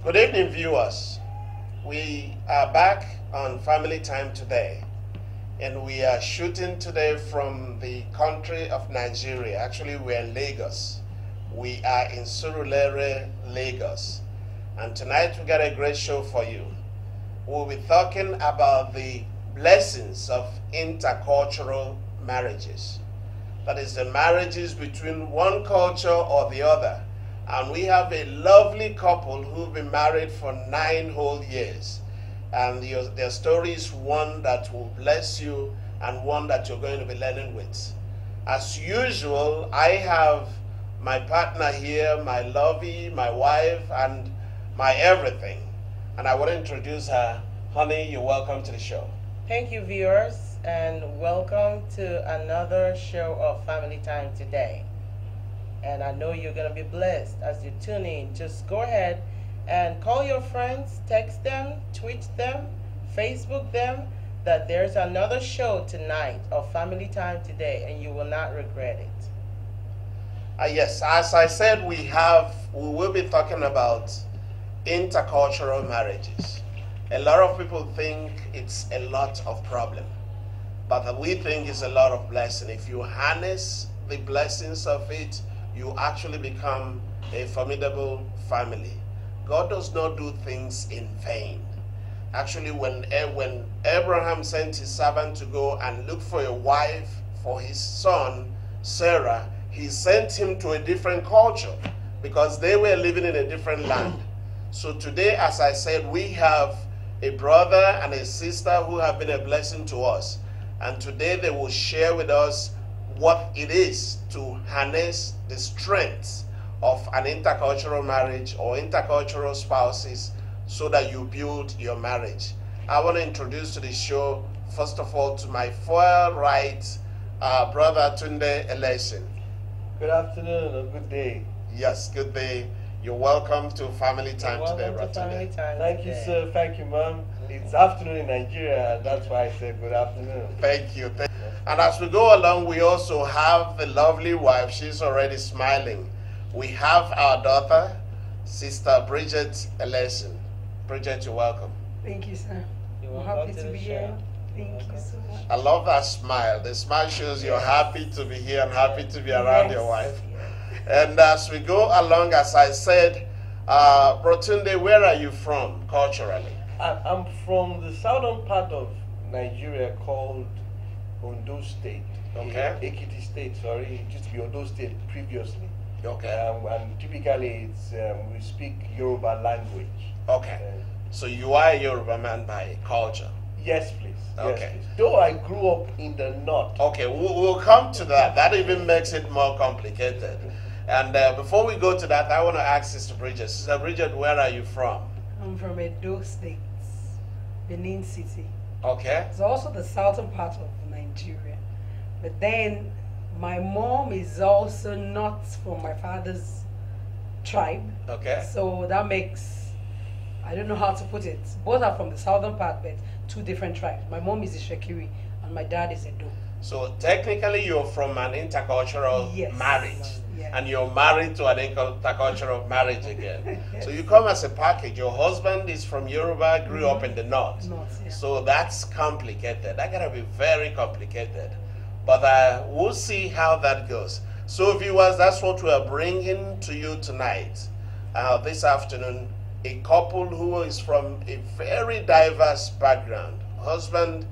Good evening, viewers. We are back on Family Time today, and we are shooting today from the country of Nigeria. Actually, we're in Lagos. We are in Surulere, Lagos. And tonight we got a great show for you. We'll be talking about the blessings of intercultural marriages. That is the marriages between one culture or the other. And we have a lovely couple who've been married for 9 whole years. And their story is one that will bless you and one that you're going to be learning with. As usual, I have my partner here, my lovey, my wife, and my everything. And I want to introduce her. Honey, you're welcome to the show. Thank you, viewers, and welcome to another show of Family Time today. And I know you're going to be blessed as you tune in. Just go ahead and call your friends, text them, tweet them, Facebook them, that there's another show tonight of Family Time today, and you will not regret it. Yes, as I said, we will be talking about intercultural marriages. A lot of people think it's a lot of problem, but we think it's a lot of blessing. If you harness the blessings of it, you actually become a formidable family. God does not do things in vain. Actually, when Abraham sent his servant to go and look for a wife for his son, Sarah, he sent him to a different culture because they were living in a different land. So today, as I said, we have a brother and a sister who have been a blessing to us. And today they will share with us what it is to harness the strengths of an intercultural marriage or intercultural spouses so that you build your marriage. I want to introduce to the show, first of all, to my far right brother Tunde Election. Good afternoon or good day. Yes, good day. You're welcome to Family Time today, Welcome to Family Time Thank you, today. sir. Thank you, ma'am. It's afternoon in Nigeria, and that's why I said good afternoon. Thank you. And as we go along, we also have the lovely wife. She's already smiling. We have our daughter, Sister Bridget Election. Bridget, you're welcome. Thank you, sir. You're I'm welcome happy to be the here. show. Thank you so much. I love that smile. The smile shows you're happy to be here and happy to be around your wife. And as we go along, as I said, Rotunde, where are you from culturally? I'm from the southern part of Nigeria called Ondo State. Okay. Ekiti State, sorry. It used to be Ondo State previously. Okay. And typically it's we speak Yoruba language. Okay. So you are a Yoruba man by culture. Yes, please. Okay. Yes, please. Though I grew up in the north. Okay, we'll come to that. That even makes it more complicated. And before we go to that, I want to ask Sister Bridget. Sister Bridget, where are you from? I'm from Edo State, Benin City. Okay. It's also the southern part of Nigeria. But then my mom is also not from my father's tribe. Okay. So that makes, I don't know how to put it. Both are from the southern part, but 2 different tribes. My mom is a Shekiri and my dad is Edo. So technically you're from an intercultural Yes. marriage. Yeah. And you're married to an intercultural marriage again. So you come as a package. Your husband is from Yoruba, grew up in the north. North, yeah. So that's complicated. That gotta be very complicated. But we'll see how that goes. So viewers, that's what we are bringing to you tonight, this afternoon. A couple who is from a very diverse background. Husband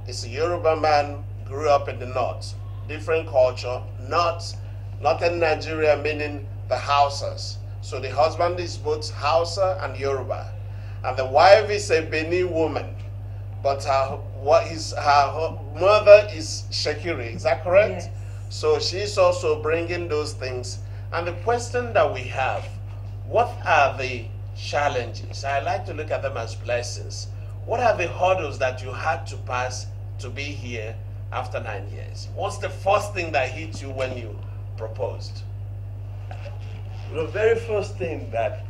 is a Yoruba man, grew up in the north. Different culture, Northern Nigeria, meaning the Hausas. So the husband is both Hausa and Yoruba. And the wife is a Benin woman. But her mother is Shekiri, is that correct? Yes. So she's also bringing those things. And the question that we have, what are the challenges? I like to look at them as blessings. What are the hurdles that you had to pass to be here after 9 years? What's the first thing that hit you when you proposed? The very first thing that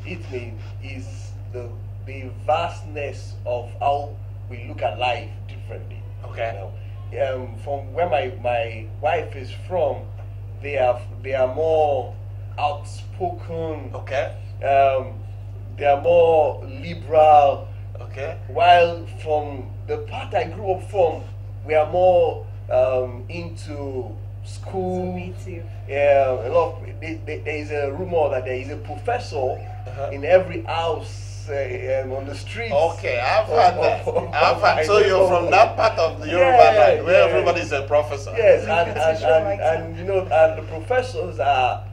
hit me is the vastness of how we look at life differently. Okay. You know, from where my wife is from, they are more outspoken. Okay. they are more liberal. Okay. While from the part I grew up from, we are more into school. Conservative. Yeah, a lot. There is a rumor that there is a professor in every house on the streets. Okay, I've heard that. I've heard. So you're from that part of the Yoruba land where everybody's a professor. Yes, and you know, and the professors are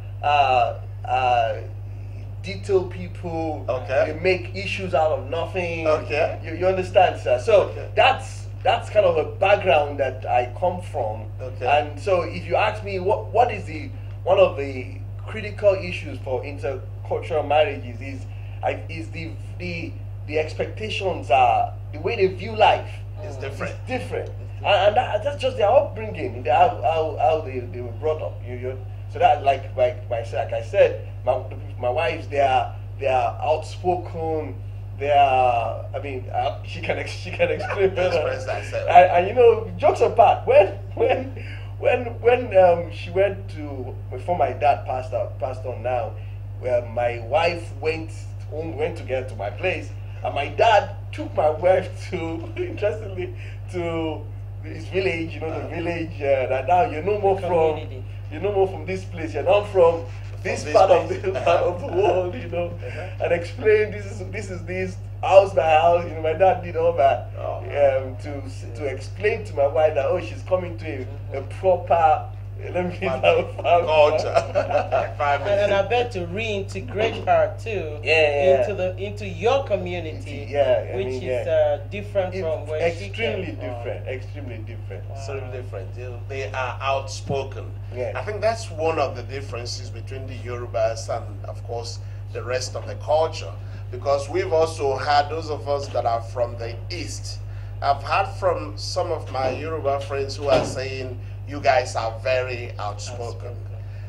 detailed people. Okay. They make issues out of nothing. Okay. You understand, sir? So Okay. that's kind of a background that I come from. Okay. And so if you ask me what is one of the critical issues for intercultural marriages is the expectations are the way they view life It's different. is different. And that's just their upbringing, how they were brought up. So that like I said, my wives they are outspoken. They are. I mean, she can explain better. Express herself. And you know, jokes apart, when she went to before my dad passed on now, where my wife went to get to my place, and my dad took my wife interestingly to his village. You know, the village that now you're no more from this place. You're not from this part of the world, you know, and explain this is house by house. You know, my dad did all that to explain to my wife that she's coming to a proper culture. And then I bet to reintegrate her too into your community, which is different from where she came from. Extremely different. Wow. So different. They are outspoken. Yeah. I think that's one of the differences between the Yorubas and, of course, the rest of the culture. Because we've also had those of us that are from the East. I've heard from some of my Yoruba friends who are saying, you guys are very outspoken.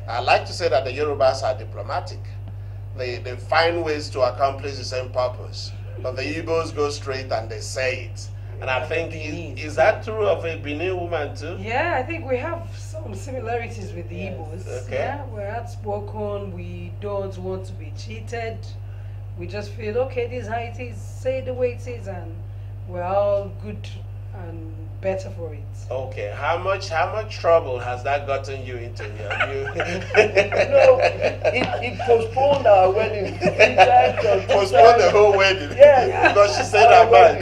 I like to say that the Yorubas are diplomatic. They find ways to accomplish the same purpose. But the Igbos go straight and they say it. And I think, is that true of a Benin woman too? Yeah, I think we have some similarities with the Yes. Igbos. Okay. Yeah, we're outspoken. We don't want to be cheated. We just feel, okay, this is how it is. Say it the way it is, and we're all good and better for it. Okay, how much trouble has that gotten you into? No, it postponed our wedding. Postponed the whole wedding. Yeah. Because she said her mind.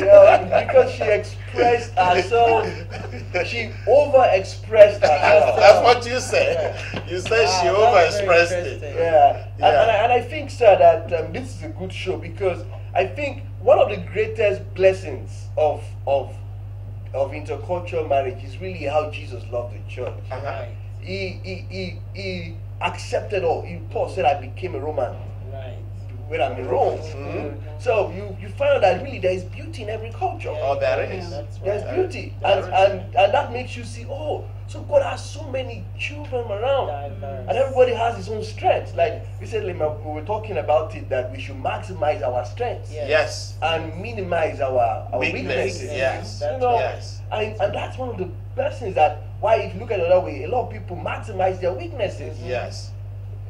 Because she expressed herself. She over-expressed herself. That's what you said. You said she overexpressed it. Yeah. And I think, sir, that this is a good show because I think one of the greatest blessings of intercultural marriage is really how Jesus loved the church. Uh-huh. He accepted all. Paul said, I became a Roman Right. when I'm in Rome. Mhm. So you find out that really there is beauty in every culture. Oh, there is. That's There's right. beauty. There And that makes you see, so God has so many children around. Diverse. And everybody has his own strengths. Like recently we were talking about it, that we should maximize our strengths. Yes. Yes. And minimize our weaknesses. Yes. You know, Yes. and that's one of the blessings that why if you look at it another way, a lot of people maximize their weaknesses. Yes.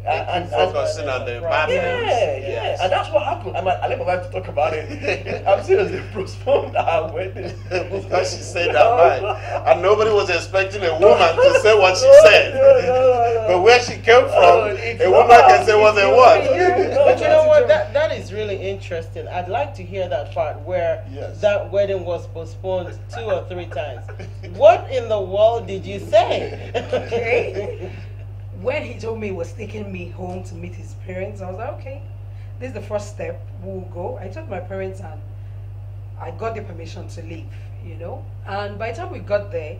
And Focusing on the bad things. Yes. And that's what happened. I let my wife to talk about it. I'm serious, they postponed our wedding. Because she said her mind. And nobody was expecting a woman to say what she said. No. But where she came from, it's a woman not. can say what they want. But you know what? That is really interesting. I'd like to hear that part where Yes. that wedding was postponed 2 or 3 times. What in the world did you say? Okay. When he told me he was taking me home to meet his parents, I was like, okay, this is the first step. We'll go. I told my parents and I got the permission to leave, you know. And by the time we got there,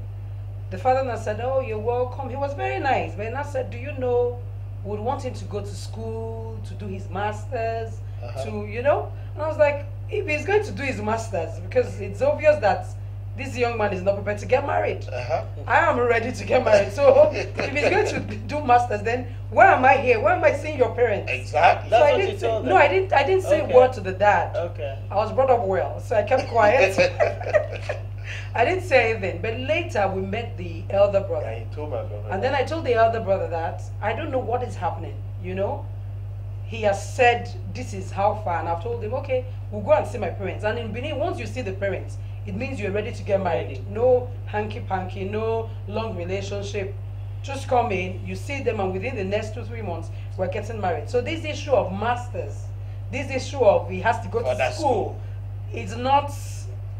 the father now said, oh, you're welcome. He was very nice. But I said, do you know, we would want him to go to school, to do his master's, to, you know. And I was like, if he's going to do his master's, because it's obvious that this young man is not prepared to get married. I am ready to get married. So if he's going to do masters, then why am I here? Why am I seeing your parents? Exactly. That's So what I you didn't say, told them. no, I didn't say Okay. a word to the dad. Okay. I was brought up well, so I kept quiet. I didn't say anything. But later we met the elder brother. Yeah, he told my brother. And then I told the elder brother that I don't know what is happening, you know. he has said this is how far, and I've told him, okay, we'll go and see my parents. And in Benin, once you see the parents, it means you're ready to get married. No hanky-panky, no long relationship. Just come in, you see them, and within the next 2-3 months, we're getting married. So this issue of masters, this issue of he has to go to school, it's not...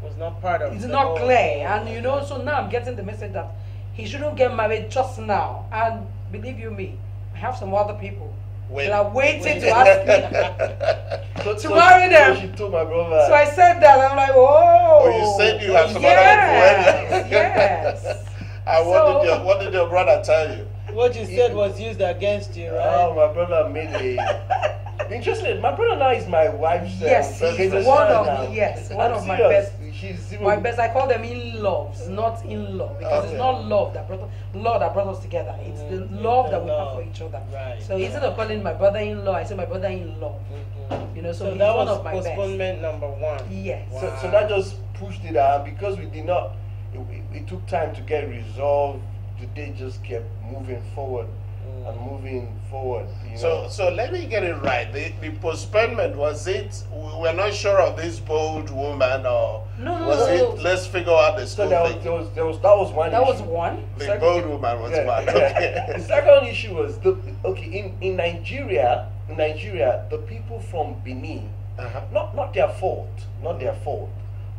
was not part of it's not clear. And you know, so now I'm getting the message that he shouldn't get married just now. And believe you me, I have some other people that are waiting to ask me to marry them. So she told my brother. So I said that, I'm like, oh. Oh, you said you have some yes, yes. And what did your brother tell you? What you said was used against you, right? Oh, my brother made a... Interesting. My brother now is my wife's... yes, he's one of my best. She's even... My best, I call them in-laws, not in-law, because it's not love that brought us together. It's the love that we have for each other. Right. So instead of calling my brother-in-law, I say my brother-in-law. You know, so he's that one was of my best. postponement number one. Yes. Wow. So that just pushed it out, because we did not... It took time to get resolved. The day just kept moving forward and moving forward. You know? So let me get it right. The postponement, was it, we're not sure of this bold woman, or was it, let's figure out the school thing? That was one That issue. was one. The bold woman was one. Okay. The second issue was, in Nigeria, the people from Benin, not their fault,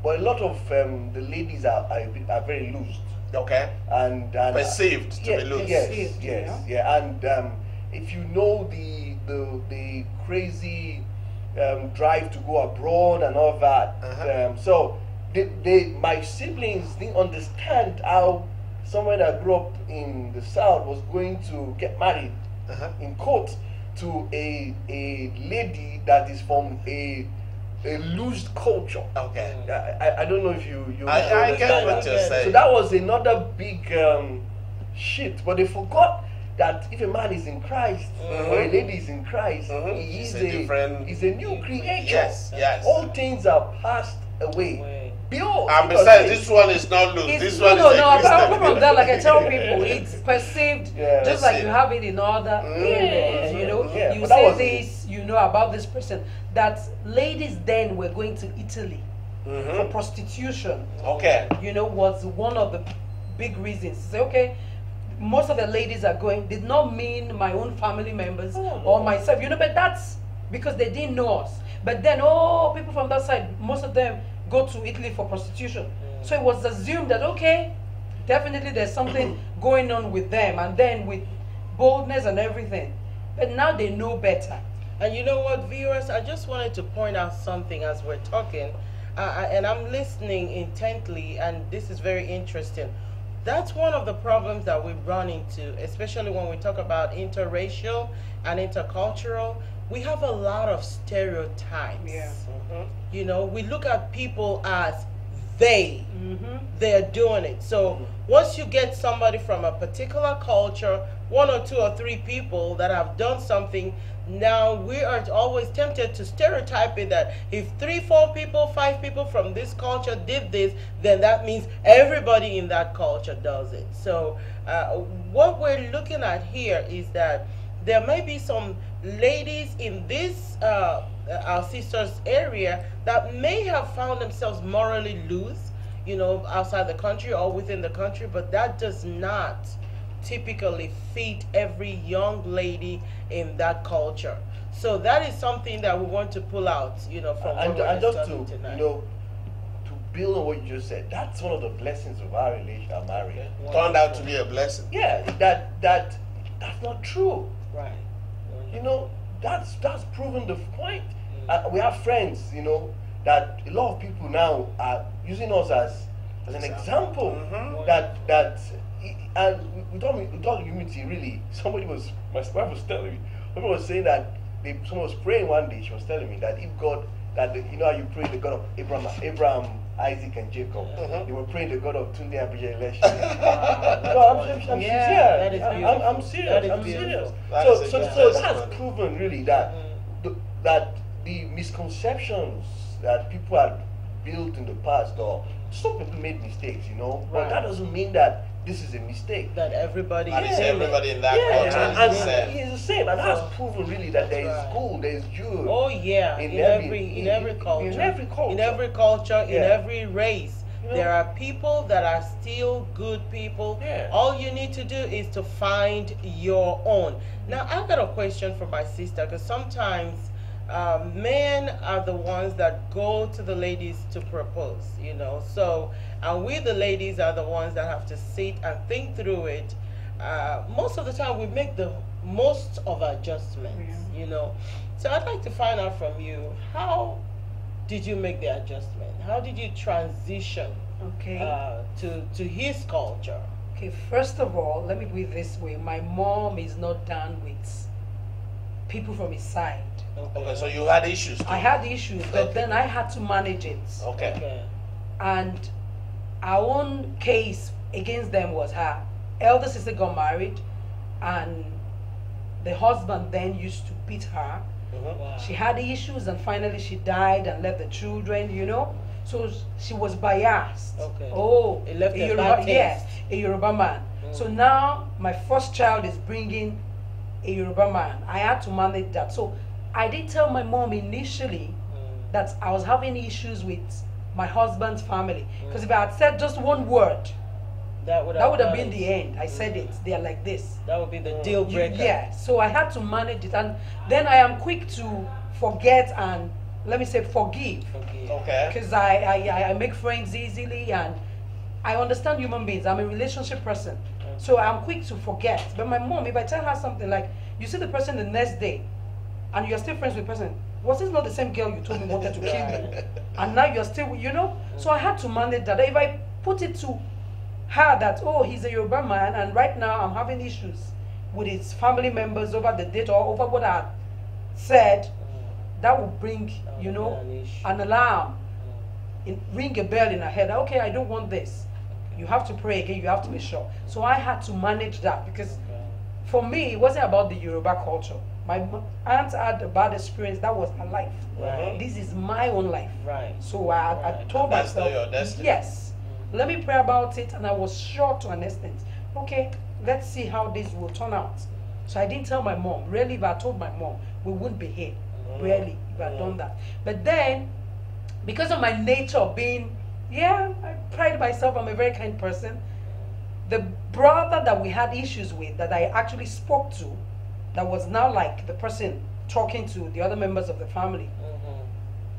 but a lot of the ladies are very loose. Okay. And perceived to be loose. Yes. And if you know the crazy drive to go abroad and all that, so my siblings didn't understand how someone that grew up in the South was going to get married in court to a lady that is from a loose culture. Okay. I don't know if you I get what you're saying. So that was another big shit. But they forgot that if a man is in Christ or a lady is in Christ, he's a new creature. Yes. All things are passed away. And besides, this one is not loose. This one is apart from that, like I tell people, it's perceived just like you have it in other areas. You know, you say this, you know about this person. That ladies then were going to Italy for prostitution. Okay. You know, was one of the big reasons. Say, okay, most of the ladies are going, did not mean my own family members or myself, you know, but that's because they didn't know us. But then, people from that side, most of them go to Italy for prostitution. So it was assumed that, okay, definitely there's something going on with them, and then with boldness and everything. But now they know better. And you know what, viewers, I just wanted to point out something as we're talking, and I'm listening intently, and this is very interesting. That's one of the problems that we run into, especially when we talk about interracial and intercultural. We have a lot of stereotypes. Yeah. You know, we look at people as they're doing it. So once you get somebody from a particular culture, 1 or 2 or 3 people that have done something, now we are always tempted to stereotype it that if 3, 4 people, 5 people from this culture did this, then that means everybody in that culture does it. So what we're looking at here is that there may be some ladies in this our sisters area that may have found themselves morally loose, you know, outside the country or within the country, but that does not typically fit every young lady in that culture. So that is something that we want to pull out, you know, from what we're discussing tonight. You know, to build on what you just said, that's one of the blessings of our marriage. Turned out to be a blessing. Yeah, that's not true. Right. You know, that's proven the point. We have friends, you know, that a lot of people now are using us as an example. That and without unity, really, my wife was telling me, someone was saying that someone was praying one day. She was telling me that if God, you know how you pray the God of Abraham, Isaac, and Jacob, they were praying the God of Tunde and Bridget Election. I'm serious. So that's proven really that the misconceptions that people had built in the past, or some people made mistakes, you know, but that doesn't mean that this is a mistake. That everybody And is it's in it. everybody in that Yeah, culture and is the same. it's the same, and that's So- proven really that there is Right. good, there is good. Oh yeah, in every culture, in every culture, in every culture, in Yeah. every race, You know? there are people that are still good people. Yeah. All you need to do is to find your own. Now, I've got a question for my sister, because sometimes men are the ones that go to the ladies to propose, you know. So, and we, the ladies, are the ones that have to sit and think through it. Most of the time, we make the most of adjustments, you know. So, I'd like to find out from you, how did you make the adjustment? How did you transition Okay. to his culture? Okay, first of all, let me put it this way. My mom is not done with people from his side. Okay, so you had issues too. I had issues, but Okay. then I had to manage it. Okay. Okay. And our own case against them was her elder sister got married, and the husband then used to beat her. Mhm. Wow. She had issues, and finally she died and left the children, you know. So she was biased. Okay. Oh, It left a Yoruba, bad taste. yes, a Yoruba man. Mm. So now my first child is bringing a Yoruba man. I had to manage that. So I did tell my mom initially that I was having issues with my husband's family. Because if I had said just one word, That would that would have done been it. the end. I said it. They are like this. That would be the deal breaker. Yeah. So I had to manage it. And then I am quick to forget and, let me say, forgive. Okay. Okay. Because I make friends easily, and I understand human beings. I'm a relationship person. So I'm quick to forget. But my mom, if I tell her something like, you see the person the next day, and you're still friends with the person, was this not the same girl you told me wanted to kill me? And now you're still, you know? So I had to manage that. If I put it to her that, oh, he's a Yoruba man, and right now I'm having issues with his family members over the date or over what I said, that will bring, you know, An issue. an alarm, ring a bell in her head. Okay, I don't want this. You have to pray again. You have to be sure. So I had to manage that, because for me, it wasn't about the Yoruba culture. My aunt had a bad experience. That was her life. Right. This is my own life. Right. So I Right. told That's myself, your destiny. yes, let me pray about it. And I was sure to an extent, okay, let's see how this will turn out. So I didn't tell my mom. Really, if I told my mom, we wouldn't be here. Really, if I had done that. But then, because of my nature of being, I pride myself, I'm a very kind person. The brother that we had issues with, that I actually spoke to, that was now like the person talking to the other members of the family.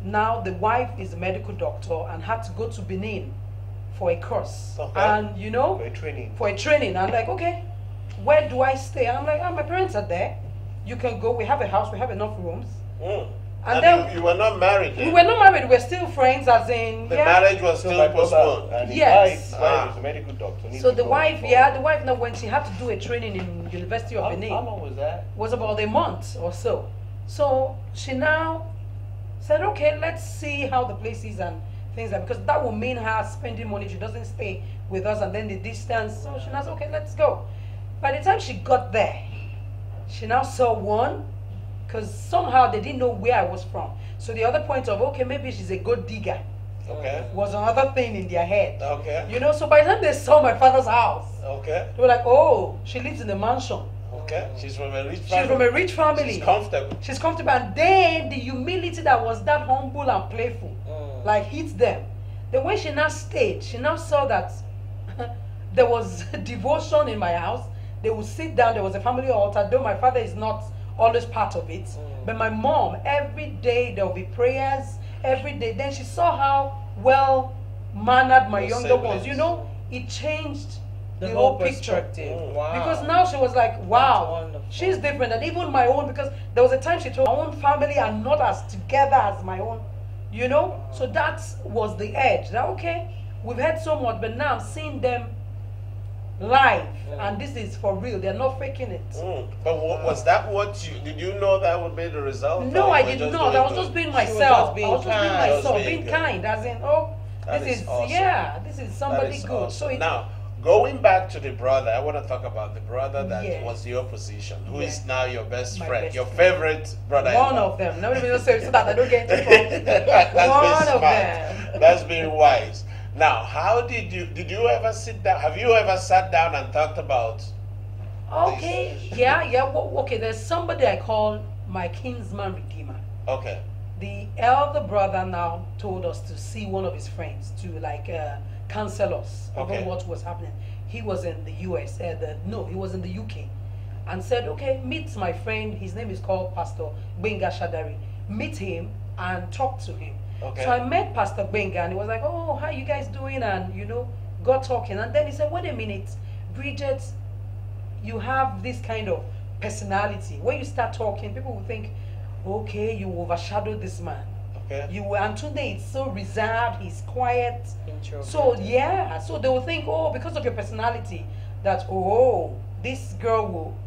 Now the wife is a medical doctor and had to go to Benin for a course. Okay. And you know, For a training. I'm like, okay, where do I stay? I'm like, my parents are there. You can go. We have a house. We have enough rooms. Mm. And And then you were not married we then? were not married. We were still friends, as in The marriage was So still my brother postponed. and his Yes. wife is a medical doctor. needs So to the go wife, for- the wife now when she had to do a training in University of How Benin, long was that? was about a month or so. So she now said, okay, let's see how the place is and things like, because that will mean her spending money. She doesn't stay with us, and then the distance. So she now said, okay, let's go. By the time she got there, she now saw one, because somehow they didn't know where I was from. So the other point of, okay, maybe she's a good digger, Okay. was another thing in their head. Okay. You know, so by the time they saw my father's house, Okay. they were like, oh, she lives in a mansion. Okay. She's from a rich family. She's from a rich family. She's comfortable. She's comfortable. And then the humility that was that humble and playful, like hit them. Then when she now stayed, she now saw that there was devotion in my house. They would sit down, there was a family altar, though my father is not always part of it. But my mom, every day there will be prayers, every day. Then she saw how well mannered my Your younger ones. siblings. You know, it changed The the whole whole picture. perspective. Wow. Because now she was like, wow, wonderful. she's different. And even my own, because there was a time she told my own family are not as together as my own, you know? So that was the edge. That, okay, we've heard so much, but now I'm seeing them live. And this is for real. They're not faking it. Mm. But was that what you, did you know that would be the result? No, Or I you were did just not. doing I was good? just being was myself. just being I was just being kind. myself, Just being being good. kind. As in, oh, That this is is, awesome. this is That somebody is good. awesome. So it, Now, going back to the brother, I want to talk about the brother that Yeah. was your position, who is Yeah. now your best My friend, best your friend. favorite brother. one of them. Let me just say so that I don't get into trouble. That's One been of smart. them. That's being wise. Now, how did you ever sit down? Have you ever sat down and talked about Okay, this? yeah. Okay, there's somebody I call my kinsman redeemer. Okay. The elder brother now told us to see one of his friends to like counsel us Okay. about what was happening. He was in the US, no, he was in the UK, and said, okay, meet my friend. His name is called Pastor Benga Shadari. Meet him and talk to him. Okay. So I met Pastor Benga and he was like, oh, how you guys doing? And got talking. And then he said, wait a minute, Bridget, you have this kind of personality. When you start talking, people will think, okay, you overshadow this man. Okay. And today it's so reserved, he's quiet. Introverted. So yeah, so they will think, oh, because of your personality, that this girl will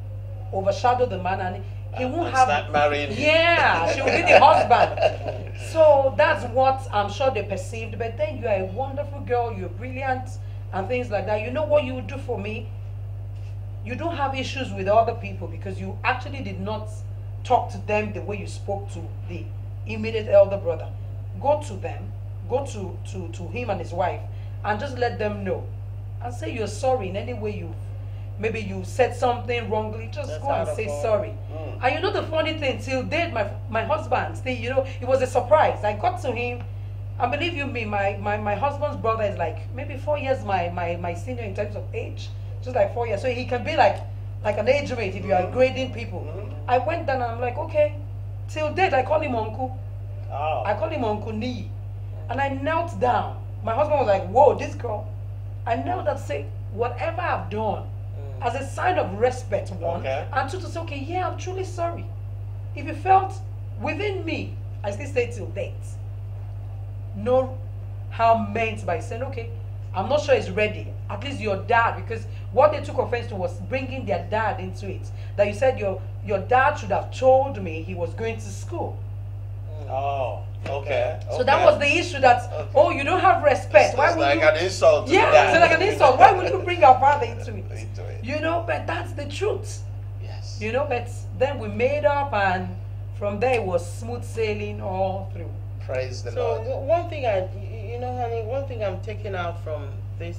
overshadow the man and he won't And have. start marrying him. Yeah, she will be the husband. So that's what I'm sure they perceived. But then you are a wonderful girl, you're brilliant, and things like that. You know what you would do for me? You don't have issues with other people because you actually did not talk to them the way you spoke to the immediate elder brother. Go to them, go to him and his wife, and just let them know and say you're sorry in any way maybe you said something wrongly. Just That's go and out of say order. sorry. And the funny thing, till date, my husband still, it was a surprise. I got to him, and believe you me, my husband's brother is like maybe 4 years my senior in terms of age, just like 4 years. So he can be like an age mate if you are grading people. I went down and I'm like, okay. Till date, I call him uncle. Oh. I call him Uncle Nee. And I knelt down. My husband was like, whoa, this girl. I knelt down to say, whatever I've done, as a sign of respect, one, Okay. and two, to say, okay, yeah, I'm truly sorry. If you felt within me, I still say till date, no harm meant by saying, okay, I'm not sure it's ready. At least your dad, because what they took offense to was bringing their dad into it. That you said your dad should have told me he was going to school. Oh. Okay. So that was the issue that, oh, you don't have respect. Why It's would like you? an insult to Yeah, that. it's like an insult. Why would you bring our father into it? Into it. But that's the truth. Yes. But then we made up, and from there it was smooth sailing all through. Praise the So Lord. one thing honey, one thing I'm taking out from this,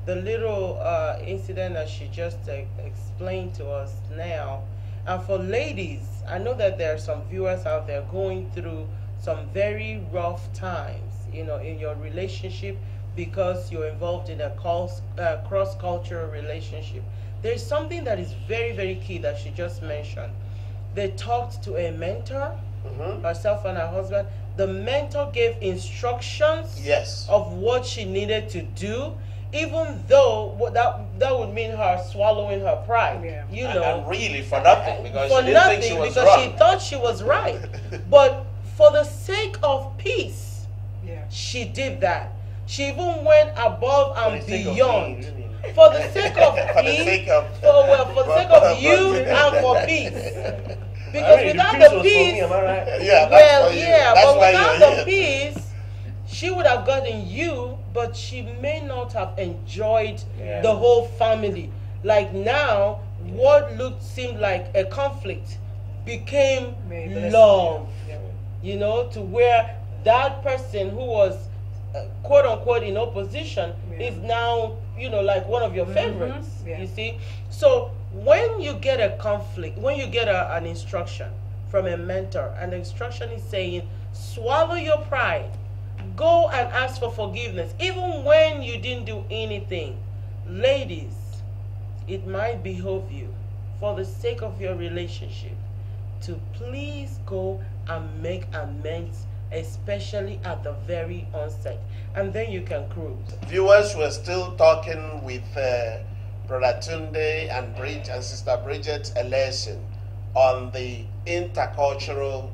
the little incident that she just explained to us now, and for ladies, I know that there are some viewers out there going through some very rough times, in your relationship because you're involved in a cross-cultural relationship. There's something that is very, very key that she just mentioned. They talked to a mentor, herself and her husband. The mentor gave instructions Yes. of what she needed to do, even though that would mean her swallowing her pride. Yeah. And really for nothing because For she didn't nothing, think she was because wrong. she thought she was right. But for the sake of peace, Yeah. she did that. She even went above and For the sake of beyond. me, really. For the sake of For the peace, sake of- for the sake of you and for peace. Because I mean, without the the peace was for me, peace, am I right? Yeah, that's well, for you. yeah, That's but why without you're the here. peace, she would have gotten you, but she may not have enjoyed Yeah. the whole family. Like now, what seemed like a conflict became May bless love. Yeah. To where that person who was quote unquote in opposition Yeah. is now, like one of your favorites. Yeah. You see? So when you get a conflict, when you get an instruction from a mentor, and the instruction is saying, swallow your pride, go and ask for forgiveness, even when you didn't do anything. Ladies, it might behoove you, for the sake of your relationship, to please go and make amends, especially at the very onset, and then you can cruise. Viewers, we're still talking with Brother Tunde and Sister Bridget Eleson on their intercultural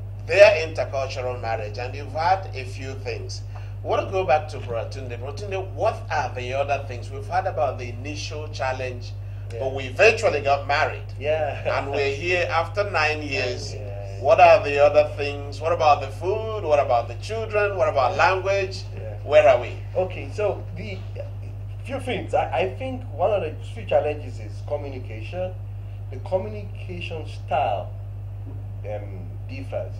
marriage, and you've had a few things. We want to go back to Brother Tunde. Brother Tunde, what are the other things? We've heard about the initial challenge, but we eventually got married. Yeah. And we're here after 9 years. Yeah. What are the other things? What about the food? What about the children? What about language? Yeah. Where are we? Okay, so the few things. I think one of the few challenges is communication. The communication style differs,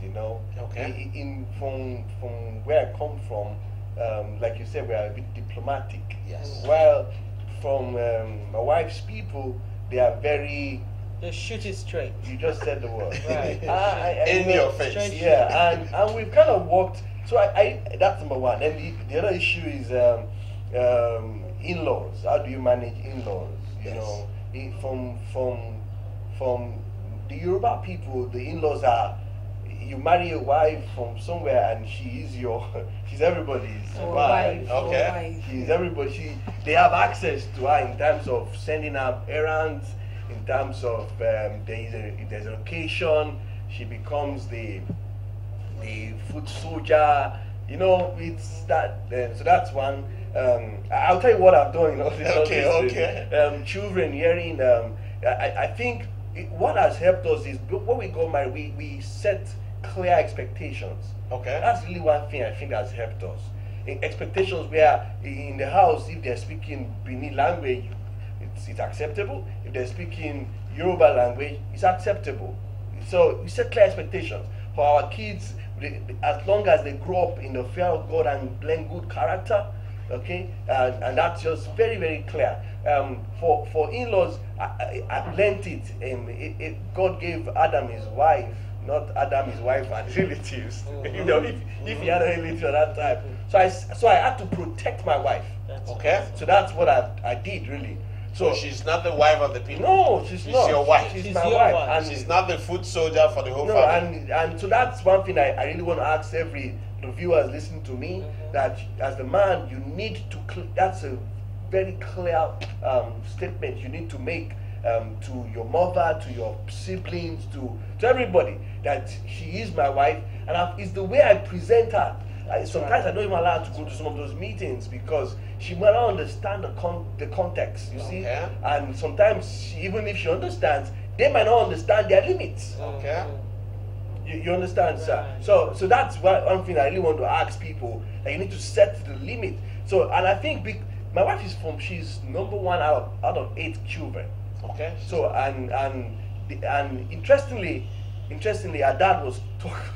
Okay. From where I come from, like you said, we are a bit diplomatic. Yes. While from my wife's people, they are very. They shoot it straight. You just said the word. Right. In your face. Straight Yeah, and we've kind of worked. So I that's number one. And the other issue is in-laws. How do you manage in-laws? You Yes. know, from the Yoruba people, the in-laws are. You marry a wife from somewhere, and she's everybody's wife. Okay. She's everybody. They have access to her in terms of sending her errands. In terms of if there's an occasion, she becomes the foot soldier. You know, it's that. So that's one. I'll tell you what I've done. You know, Okay. Children hearing. I think what has helped us is when we got married, we set clear expectations. Okay. That's really one thing I think has helped us. Expectations where in the house, if they're speaking Benin language, it's acceptable. If they're speaking Yoruba language, it's acceptable. So we set clear expectations for our kids. As long as they grow up in the fear of God and learn good character, okay, and that's just very, very clear. For in-laws, I learned it. God gave Adam his wife, not Adam his wife and relatives. You know, if he had a relative at that time, so I had to protect my wife. Okay. So that's what I did really. So she's not the wife of the people. No, she's not. Your wife. She's She's my your wife. wife. And She's not the foot soldier for the whole no, family. and so that's one thing I really want to ask the viewers listening to me, that as the man, you need to, that's a very clear statement you need to make to your mother, to your siblings, to everybody, that she is my wife, and it's the way I present her. Sometimes I don't even allow her to go to some of those meetings because she might not understand the context, you see. Okay. And sometimes, even if she understands, they might not understand their limits. Okay. You understand, sir? Right. So that's one thing I really want to ask people, that you need to set the limit. So, and I think my wife she's number one out of 8 children. Okay. So, and interestingly, her dad was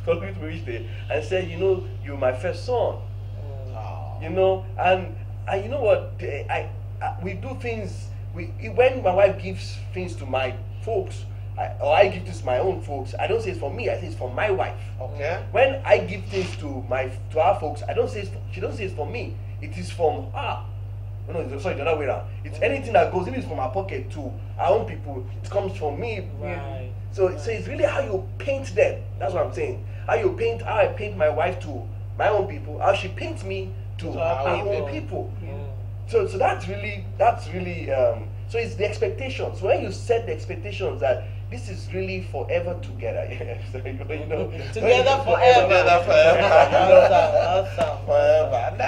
talking to me each day and said, you know, you're my first son. Oh. You know, and you know what? We do things. When my wife gives things to my folks, I give this to my own folks, I don't say it's for me. I say it's for my wife. Okay. When I give things to our folks, she doesn't say it's for me. It is from her. No, sorry, the other way around. It's anything that goes in is from our pocket to our own people. It comes from me. Right. So it's really how you paint them. That's what I'm saying. How I paint my wife to my own people. How she paints me to our our own people. So that's really. So it's the expectations. When you set the expectations that this is really forever together. So, you know, Together forever. Together forever. Awesome. Forever. And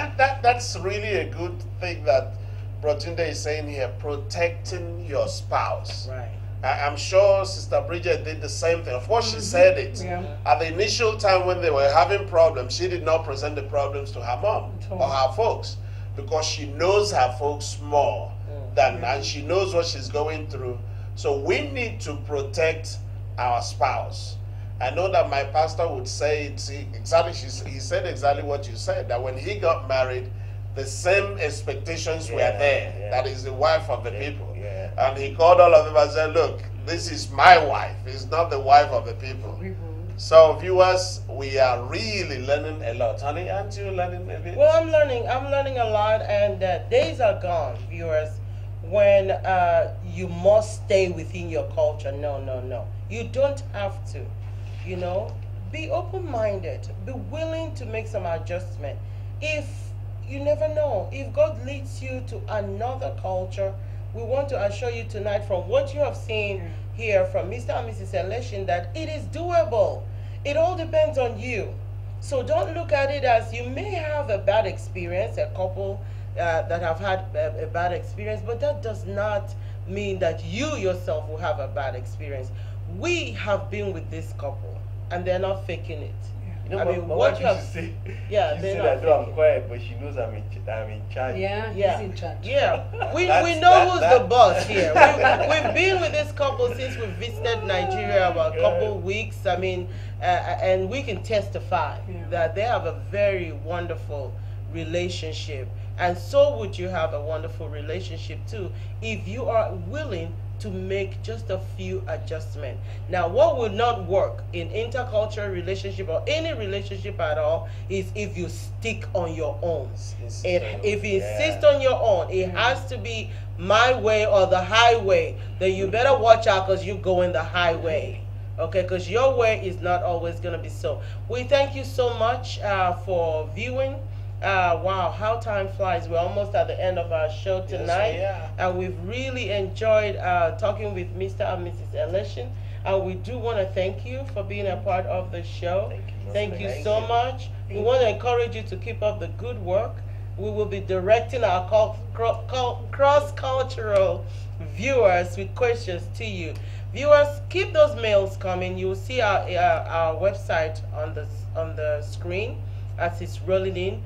that's really a good thing that Brotunde is saying here, protecting your spouse. Right. I'm sure Sister Bridget did the same thing. Of course, she said it. Yeah. At the initial time when they were having problems, she did not present the problems to her mom or her folks, because she knows her folks more and she knows what she's going through. So we need to protect our spouse. I know that my pastor would say it exactly. He said exactly what you said, that when he got married, the same expectations were there. Yeah. That is the wife of the people. Yeah. And he called all of them and said, look, this is my wife. It's not the wife of the people. So viewers, we are really learning a lot. Honey, aren't you learning a bit? Well, I'm learning a lot, and days are gone, viewers, when you must stay within your culture. No. You don't have to. You know, be open-minded. Be willing to make some adjustment. If you never know, if God leads you to another culture, we want to assure you tonight, from what you have seen here from Mr. and Mrs. Elation, that it is doable. It all depends on you. So don't look at it as you may have a bad experience, a couple that have had a bad experience, but that does not mean that you yourself will have a bad experience. We have been with this couple, and they're not faking it. You know, I mean, my what wife you used have, to say, yeah, she they're said not I know I'm faking. quiet, but she knows I'm in charge. Yeah, Yeah. he's in charge. Yeah, we That's- know who's that- the boss here. We've been with this couple since we visited Nigeria about a couple weeks. I mean, and we can testify that they have a very wonderful relationship. And so would you have a wonderful relationship too if you are willing to make just a few adjustments. Now, what will not work in intercultural relationship or any relationship at all is if you stick on your own. If you insist on your own, it has to be my way or the highway. Then you better watch out because you're going the highway. Okay, because your way is not always going to be so. We thank you so much for viewing. Wow, how time flies. We're almost at the end of our show tonight. Yes, and we've really enjoyed talking with Mr. and Mrs. Eleshin. And we do want to thank you for being a part of the show. Thank you so much. We want to encourage you to keep up the good work. We will be directing our cross-cultural viewers with questions to you. Viewers, keep those mails coming. You will see our website on the screen as it's rolling in.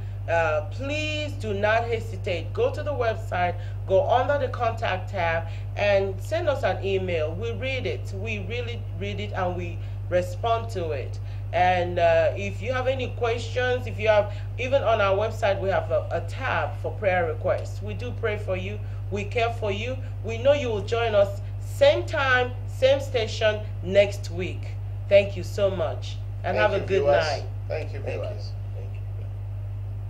Please do not hesitate. Go to the website, go under the contact tab, and send us an email. We read it. We really read it and we respond to it. And if you have any questions, if you have, even on our website, we have a tab for prayer requests. We do pray for you. We care for you. We know you will join us same time, same station next week. Thank you so much. And have a good night. Thank you, viewers.